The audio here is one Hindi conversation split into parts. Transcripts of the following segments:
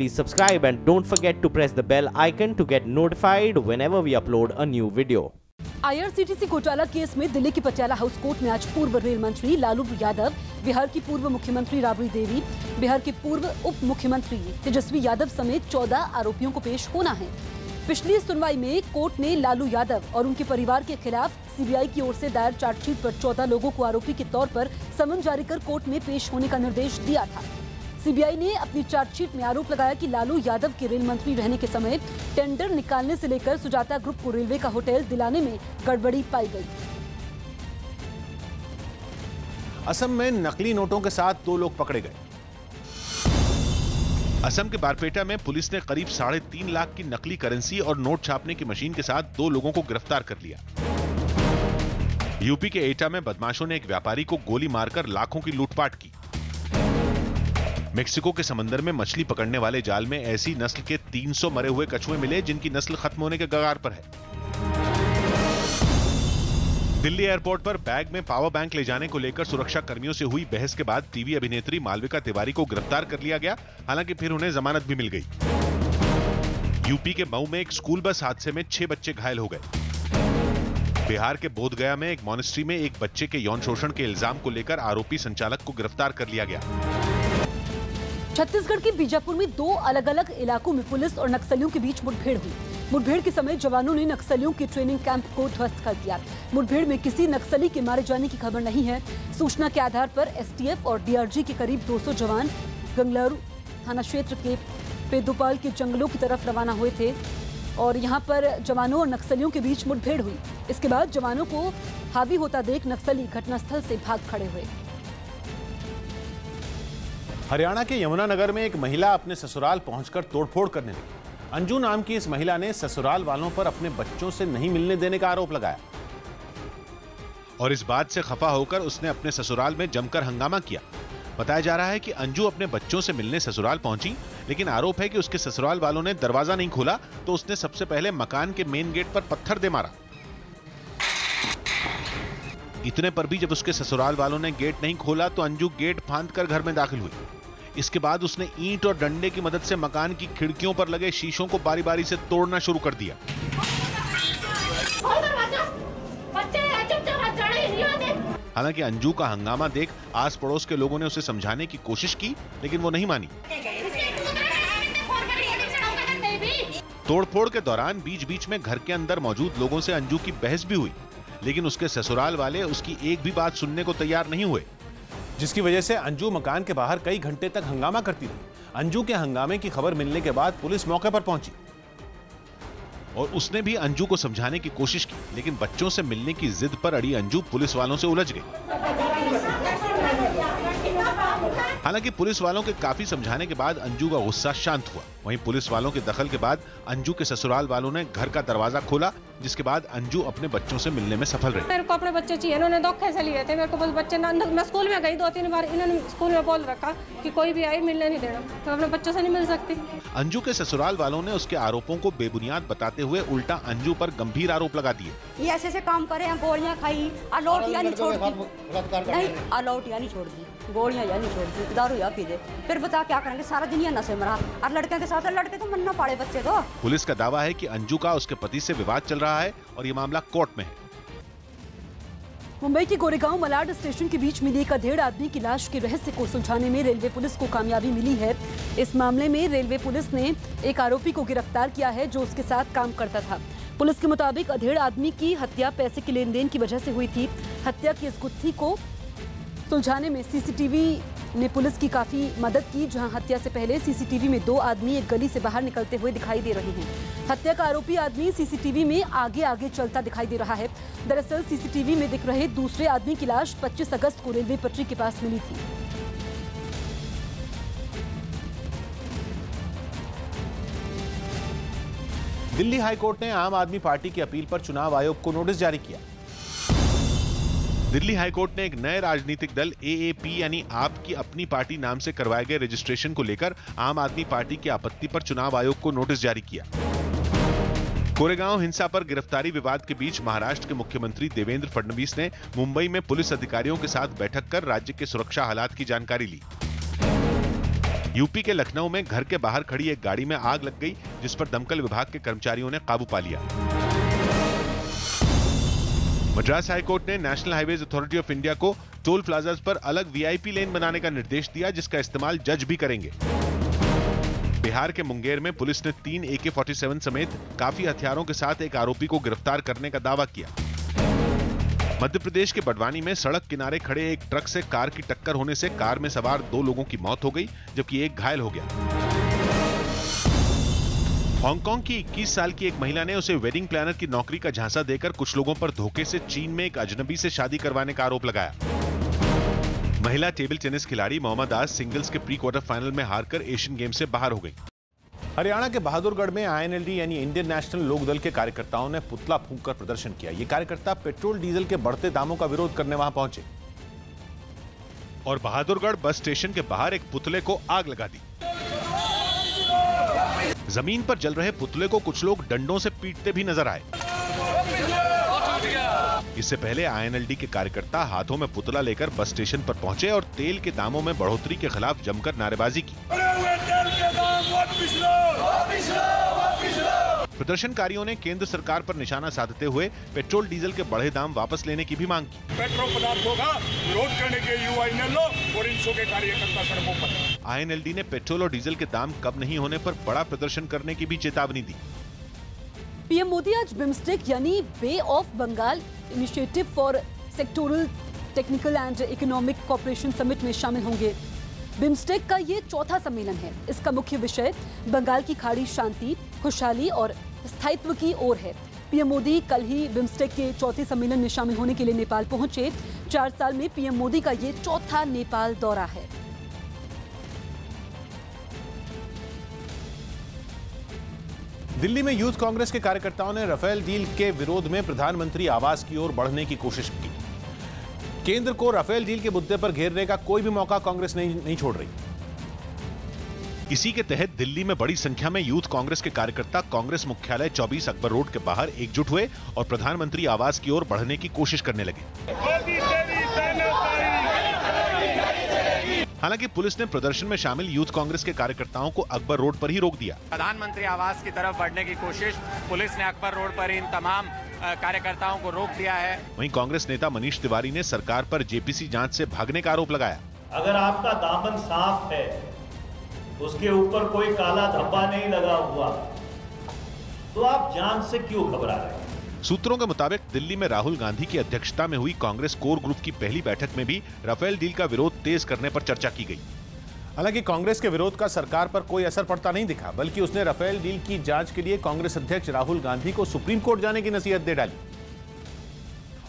please subscribe and don't forget to press the bell icon to get notified whenever we upload a new video. IRCTC घोटाला केस में दिल्ली की पटियाला हाउस कोर्ट में आज पूर्व रेल मंत्री लालू यादव, बिहार की पूर्व मुख्यमंत्री राबड़ी देवी, बिहार के पूर्व उप मुख्यमंत्री तेजस्वी यादव समेत 14 आरोपियों को पेश होना है। पिछली सुनवाई में कोर्ट ने लालू यादव और उनके परिवार के खिलाफ सीबीआई की ओर से दायर चार्जशीट पर 14 लोगों को आरोपी के तौर पर समन जारी कर कोर्ट में पेश होने का निर्देश दिया था। सीबीआई ने अपनी चार्जशीट में आरोप लगाया कि लालू यादव के रेल मंत्री रहने के समय टेंडर निकालने से लेकर सुजाता ग्रुप को रेलवे का होटल दिलाने में गड़बड़ी पाई गई। असम में नकली नोटों के साथ 2 लोग पकड़े गए। असम के बारपेटा में पुलिस ने करीब 3.5 लाख की नकली करेंसी और नोट छापने की मशीन के साथ 2 लोगों को गिरफ्तार कर लिया। यूपी के एटा में बदमाशों ने एक व्यापारी को गोली मारकर लाखों की लूटपाट की। मेक्सिको के समंदर में मछली पकड़ने वाले जाल में ऐसी नस्ल के 300 मरे हुए कछुए मिले जिनकी नस्ल खत्म होने के कगार पर है। दिल्ली एयरपोर्ट पर बैग में पावर बैंक ले जाने को लेकर सुरक्षा कर्मियों से हुई बहस के बाद टीवी अभिनेत्री मालविका तिवारी को गिरफ्तार कर लिया गया। हालांकि फिर उन्हें जमानत भी मिल गई। यूपी के मऊ में एक स्कूल बस हादसे में 6 बच्चे घायल हो गए। बिहार के बोधगया में एक मॉनेस्ट्री में एक बच्चे के यौन शोषण के इल्जाम को लेकर आरोपी संचालक को गिरफ्तार कर लिया गया। छत्तीसगढ़ के बीजापुर में 2 अलग-अलग इलाकों में पुलिस और नक्सलियों के बीच मुठभेड़ हुई। मुठभेड़ के समय जवानों ने नक्सलियों के ट्रेनिंग कैंप को ध्वस्त कर दिया। मुठभेड़ में किसी नक्सली के मारे जाने की खबर नहीं है। सूचना के आधार पर एसटीएफ और डीआरजी के करीब 200 जवान गंगलरू थाना क्षेत्र के पेदोपाल के जंगलों की तरफ रवाना हुए थे और यहां पर जवानों और नक्सलियों के बीच मुठभेड़ हुई। इसके बाद जवानों को हावी होता देख नक्सली घटनास्थल से भाग खड़े हुए। हरियाणा के यमुनानगर में एक महिला अपने ससुराल पहुंचकर तोड़फोड़ करने लगी। अंजू नाम की इस महिला ने ससुराल वालों पर अपने बच्चों से नहीं मिलने देने का आरोप लगाया और इस बात से खफा होकर उसने अपने ससुराल में जमकर हंगामा किया। बताया जा रहा है कि अंजू अपने बच्चों से मिलने ससुराल पहुंची, लेकिन आरोप है कि उसके ससुराल वालों ने दरवाजा नहीं खोला तो उसने सबसे पहले मकान के मेन गेट पर पत्थर दे मारा। इतने पर भी जब उसके ससुराल वालों ने गेट नहीं खोला तो अंजू गेट फांद कर घर में दाखिल हुई। इसके बाद उसने ईंट और डंडे की मदद से मकान की खिड़कियों पर लगे शीशों को बारी बारी से तोड़ना शुरू कर दिया। हालांकि अंजू का हंगामा देख आस पड़ोस के लोगों ने उसे समझाने की कोशिश की, लेकिन वो नहीं मानी। तोड़फोड़ के दौरान बीच बीच में घर के अंदर मौजूद लोगों से अंजू की बहस भी हुई, लेकिन उसके ससुराल वाले उसकी एक भी बात सुनने को तैयार नहीं हुए, जिसकी वजह से अंजू मकान के बाहर कई घंटे तक हंगामा करती रही। अंजू के हंगामे की खबर मिलने के बाद पुलिस मौके पर पहुंची और उसने भी अंजू को समझाने की कोशिश की, लेकिन बच्चों से मिलने की जिद पर अड़ी अंजू पुलिस वालों से उलझ गई। हालांकि पुलिस वालों के काफी समझाने के बाद अंजू का गुस्सा शांत हुआ। वहीं पुलिस वालों के दखल के बाद अंजू के ससुराल वालों ने घर का दरवाजा खोला, जिसके बाद अंजू अपने बच्चों से मिलने में सफल रही। मेरे को अपने बच्चे चाहिए, इन्होंने धोखे से लिए थे मेरे को। बस बच्चे मैं स्कूल में गई 2-3 बार, इन्होंने स्कूल में बोल रखा कि कोई भी आए मिलने नहीं देना, तो अपने बच्चों से नहीं मिल सकती। अंजू के ससुराल वालों ने उसके आरोपों को बेबुनियाद बताते हुए उल्टा अंजू पर गंभीर आरोप लगा दिए। ये ऐसे काम करे, गोलियां खाई, अलौटियां नहीं छोड़ दी, नहीं अलौटियां नहीं छोड़ दी, गोलियां या नहीं छोड़ दी, दारू या पी दे, फिर बता क्या करेंगे, सारा दिन ये नशे में रहा। और लड़के के साथ लड़के तो मरना पड़े बच्चे को। पुलिस का दावा है कि अंजू का उसके पति से विवाद चल रहा है और ये मामला कोर्ट में है। मुंबई के गोरेगांव मलाड स्टेशन के बीच मिली एक अधेड़ आदमी की लाश के रहस्य को सुलझाने में रेलवे पुलिस को कामयाबी मिली है। इस मामले में रेलवे पुलिस ने एक आरोपी को गिरफ्तार किया है जो उसके साथ काम करता था। पुलिस के मुताबिक अधेड़ आदमी की हत्या पैसे के लेन देन की वजह से हुई थी। हत्या की इस गुत्थी को सुलझाने में सीसीटीवी ने पुलिस की काफी मदद की, जहां हत्या से पहले सीसीटीवी में 2 आदमी एक गली से बाहर निकलते हुए दिखाई दे रहे हैं। हत्या का आरोपी आदमी सीसीटीवी में आगे आगे चलता दिखाई दे रहा है। दरअसल सीसीटीवी में दिख रहे दूसरे आदमी की लाश 25 अगस्त को रेलवे पटरी के पास मिली थी। दिल्ली हाईकोर्ट ने आम आदमी पार्टी की अपील पर चुनाव आयोग को नोटिस जारी किया। दिल्ली हाईकोर्ट ने एक नए राजनीतिक दल एएपी यानी आप की अपनी पार्टी नाम से करवाए गए रजिस्ट्रेशन को लेकर आम आदमी पार्टी की आपत्ति पर चुनाव आयोग को नोटिस जारी किया। कोरेगांव हिंसा पर गिरफ्तारी विवाद के बीच महाराष्ट्र के मुख्यमंत्री देवेंद्र फडणवीस ने मुंबई में पुलिस अधिकारियों के साथ बैठक कर राज्य के सुरक्षा हालात की जानकारी ली। यूपी के लखनऊ में घर के बाहर खड़ी एक गाड़ी में आग लग गई, जिस पर दमकल विभाग के कर्मचारियों ने काबू पा लिया। मद्रास हाईकोर्ट ने national highways authority of India को टोल प्लाजाज पर अलग वीआईपी लेन बनाने का निर्देश दिया, जिसका इस्तेमाल जज भी करेंगे। बिहार के मुंगेर में पुलिस ने 3 AK-47 समेत काफी हथियारों के साथ एक आरोपी को गिरफ्तार करने का दावा किया। मध्य प्रदेश के बड़वानी में सड़क किनारे खड़े एक ट्रक से कार की टक्कर होने से कार में सवार 2 लोगों की मौत हो गई, जबकि एक घायल हो गया। हांगकांग की 21 साल की एक महिला ने उसे वेडिंग प्लानर की नौकरी का झांसा देकर कुछ लोगों पर धोखे से चीन में एक अजनबी से शादी करवाने का आरोप लगाया। महिला टेबल टेनिस खिलाड़ी मोहम्मद दास सिंगल्स के प्री क्वार्टर फाइनल में हारकर एशियन गेम से बाहर हो गई। हरियाणा के बहादुरगढ़ में INLD यानी इंडियन नेशनल लोकदल के कार्यकर्ताओं ने पुतला फूंककर प्रदर्शन किया। ये कार्यकर्ता पेट्रोल डीजल के बढ़ते दामों का विरोध करने वहां पहुंचे और बहादुरगढ़ बस स्टेशन के बाहर एक पुतले को आग लगा दी। जमीन पर जल रहे पुतले को कुछ लोग डंडों से पीटते भी नजर आए। इससे पहले INLD के कार्यकर्ता हाथों में पुतला लेकर बस स्टेशन पर पहुंचे और तेल के दामों में बढ़ोतरी के खिलाफ जमकर नारेबाजी की। प्रदर्शनकारियों ने केंद्र सरकार पर निशाना साधते हुए पेट्रोल डीजल के बढ़े दाम वापस लेने की भी मांग की। पेट्रोल पदार्थों का विरोध करने के युवा INLO और इनसो के कार्यकर्ता सड़कों पर। INLD ने पेट्रोल और डीजल के दाम कम नहीं होने पर बड़ा प्रदर्शन करने की भी चेतावनी दी। पीएम मोदी आज बिम्स्टेक यानी Bay of Bengal initiative for sectoral technical and economic cooperation summit में शामिल होंगे। बिम्स्टेक का ये चौथा सम्मेलन है। इसका मुख्य विषय बंगाल की खाड़ी शांति, खुशहाली और स्थायित्व की ओर है। पीएम मोदी कल ही बिम्स्टेक के चौथे सम्मेलन में शामिल होने के लिए नेपाल पहुंचे। 4 साल में पीएम मोदी का ये चौथा नेपाल दौरा है। दिल्ली में यूथ कांग्रेस के कार्यकर्ताओं ने राफेल डील के विरोध में प्रधानमंत्री आवास की ओर बढ़ने की कोशिश की। केंद्र को राफेल डील के मुद्दे पर घेरने का कोई भी मौका कांग्रेस नहीं छोड़ रही। इसी के तहत दिल्ली में बड़ी संख्या में यूथ कांग्रेस के कार्यकर्ता कांग्रेस मुख्यालय 24 अकबर रोड के बाहर एकजुट हुए और प्रधानमंत्री आवास की ओर बढ़ने की कोशिश करने लगे। हालांकि पुलिस ने प्रदर्शन में शामिल यूथ कांग्रेस के कार्यकर्ताओं को अकबर रोड पर ही रोक दिया। प्रधानमंत्री आवास की तरफ बढ़ने की कोशिश पुलिस ने अकबर रोड पर इन तमाम कार्यकर्ताओं को रोक दिया है। वहीं कांग्रेस नेता मनीष तिवारी ने सरकार पर जेपीसी जांच से भागने का आरोप लगाया। अगर आपका दामन साफ है, उसके ऊपर कोई काला धब्बा नहीं लगा हुआ, तो आप जांच से क्यों घबरा रहे हैं? सूत्रों के मुताबिक दिल्ली में राहुल गांधी की अध्यक्षता में हुई कांग्रेस कोर ग्रुप की पहली बैठक में भी राफेल डील का विरोध तेज करने पर चर्चा की गई। हालांकि कांग्रेस के विरोध का सरकार पर कोई असर पड़ता नहीं दिखा, बल्कि उसने राफेल डील की जांच के लिए कांग्रेस अध्यक्ष राहुल गांधी को सुप्रीम कोर्ट जाने की नसीहत दे डाली।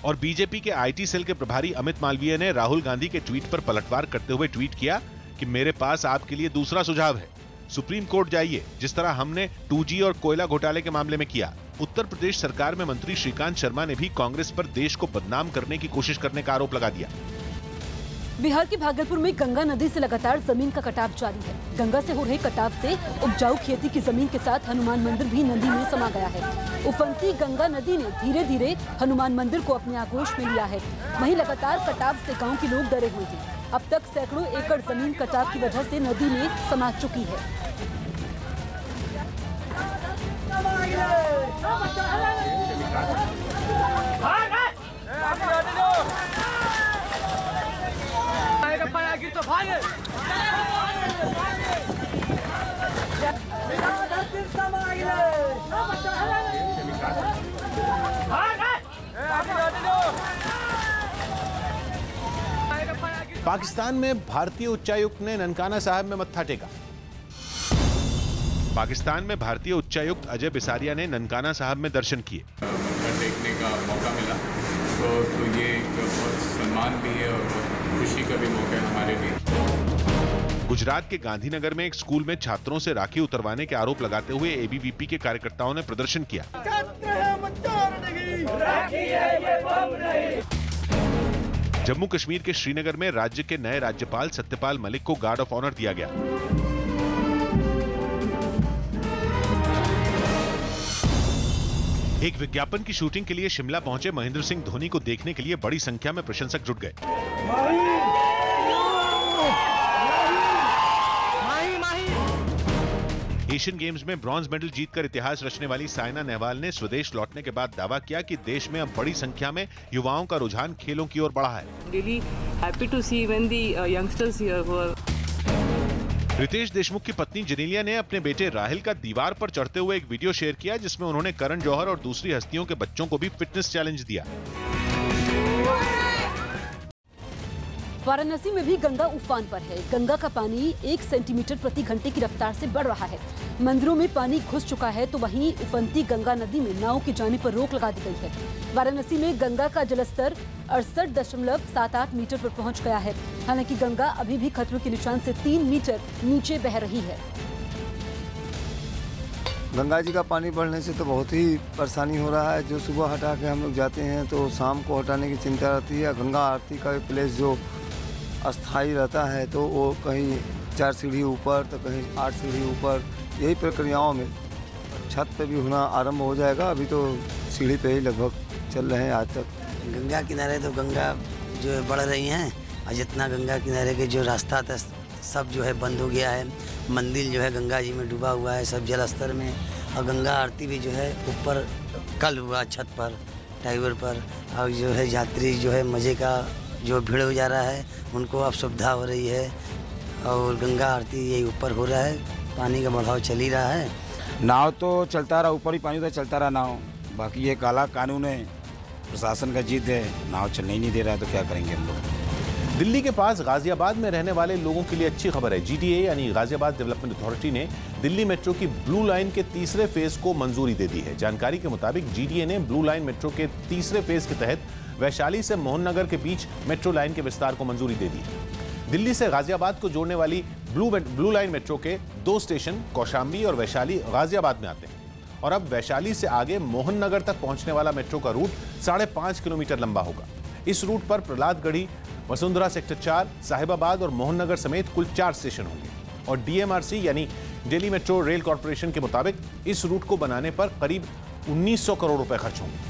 और बीजेपी के IT सेल के प्रभारी अमित मालवीय ने राहुल गांधी के ट्वीट पर पलटवार करते हुए ट्वीट किया कि मेरे पास आपके लिए दूसरा सुझाव है, सुप्रीम कोर्ट जाइए, जिस तरह हमने 2G और कोयला घोटाले के मामले में किया। उत्तर प्रदेश सरकार में मंत्री श्रीकांत शर्मा ने भी कांग्रेस पर देश को बदनाम करने की कोशिश करने का आरोप लगा दिया। बिहार के भागलपुर में गंगा नदी से लगातार जमीन का कटाव जारी है। गंगा से हो रहे कटाव से उपजाऊ खेती की जमीन के साथ हनुमान मंदिर भी नदी में समा गया है। उफनती गंगा नदी ने धीरे धीरे हनुमान मंदिर को अपने आगोश में लिया है। वहीं लगातार कटाव से गाँव के लोग डरे हुए हैं। अब तक सैकड़ों एकड़ जमीन कटाव की वजह से नदी में समा चुकी है। पाकिस्तान में भारतीय उच्चायुक्त ने ननकाना साहब में मत्था टेका। पाकिस्तान में भारतीय उच्चायुक्त अजय बिसारिया ने ननकाना साहब में दर्शन किए। मत्था टेकने का मौका मिला तो ये एक बहुत सम्मान भी है और खुशी का भी मौका है हमारे लिए। गुजरात के गांधीनगर में एक स्कूल में छात्रों से राखी उतरवाने के आरोप लगाते हुए ABVP के कार्यकर्ताओं ने प्रदर्शन किया। जम्मू कश्मीर के श्रीनगर में राज्य के नए राज्यपाल सत्यपाल मलिक को गार्ड ऑफ ऑनर दिया गया। एक विज्ञापन की शूटिंग के लिए शिमला पहुंचे महेंद्र सिंह धोनी को देखने के लिए बड़ी संख्या में प्रशंसक जुट गए। एशियन गेम्स में ब्रॉन्ज मेडल जीतकर इतिहास रचने वाली साइना नेहवाल ने स्वदेश लौटने के बाद दावा किया कि देश में अब बड़ी संख्या में युवाओं का रुझान खेलों की ओर बढ़ा है। Really happy to see when the youngsters here were. Ritesh Deshmukh की पत्नी जेनेलिया ने अपने बेटे राहिल का दीवार पर चढ़ते हुए एक वीडियो शेयर किया, जिसमें उन्होंने करण जौहर और दूसरी हस्तियों के बच्चों को भी फिटनेस चैलेंज दिया। वाराणसी में भी गंगा उफान पर है। गंगा का पानी 1 सेंटीमीटर प्रति घंटे की रफ्तार से बढ़ रहा है। मंदिरों में पानी घुस चुका है, तो वहीं उफनती गंगा नदी में नाव के जाने पर रोक लगा दी गई है। वाराणसी में गंगा का जलस्तर 68.78 मीटर पर पहुंच गया है। हालांकि गंगा अभी भी खतरे के निशान से 3 मीटर नीचे बह रही है। गंगा जी का पानी बढ़ने से तो बहुत ही परेशानी हो रहा है। जो सुबह हटा के हम लोग जाते हैं तो शाम को हटाने की चिंता रहती है। गंगा आरती का प्लेस जो अस्थाई रहता है, तो वो कहीं 4 सीढ़ी ऊपर तो कहीं 8 सीढ़ी ऊपर, यही प्रक्रियाओं में छत पे भी होना आरंभ हो जाएगा। अभी तो सीढ़ी पे ही लगभग चल रहे हैं आज तक। गंगा किनारे तो गंगा जो है बढ़ रही हैं, और जितना गंगा किनारे के जो रास्ता था सब जो है बंद हो गया है। मंदिर जो है गंगा जी में डूबा हुआ है सब जल स्तर में। और गंगा आरती भी जो है ऊपर कल हुआ छत पर टाइवर पर। और जो है यात्री जो है मज़े का जो भीड़ हो जा रहा है, उनको अब सुविधा हो रही है। और गंगा आरती यही ऊपर हो रहा है, पानी का बढ़ाव चल ही रहा है। नाव तो चलता रहा, ऊपर ही पानी तो चलता रहा नाव। बाकी ये काला कानून है, प्रशासन का जिद है, नाव चलने ही नहीं दे रहा है, तो क्या करेंगे हम लोग। दिल्ली के पास गाजियाबाद में रहने वाले लोगों के लिए अच्छी खबर है। जीडीए यानी गाजियाबाद डेवलपमेंट अथॉरिटी ने दिल्ली मेट्रो की ब्लू लाइन के तीसरे फेज को मंजूरी दे दी है। जानकारी के मुताबिक जीडीए ने ब्लू लाइन मेट्रो के तीसरे फेज के तहत वैशाली से मोहन नगर के बीच मेट्रो लाइन के विस्तार को मंजूरी दे दी है। दिल्ली से गाजियाबाद को जोड़ने वाली ब्लू लाइन मेट्रो के 2 स्टेशन कौशाम्बी और वैशाली गाजियाबाद में आते हैं। और अब वैशाली से आगे मोहन नगर तक पहुंचने वाला मेट्रो का रूट 5.5 किलोमीटर लंबा होगा। इस रूट पर प्रहलादगढ़ी, वसुंधरा सेक्टर 4, साहिबाबाद और मोहन नगर समेत कुल 4 स्टेशन होंगे। और डीएमआरसी यानी दिल्ली मेट्रो रेल कॉर्पोरेशन के मुताबिक इस रूट को बनाने पर करीब 1900 करोड़ रुपए खर्च होंगे।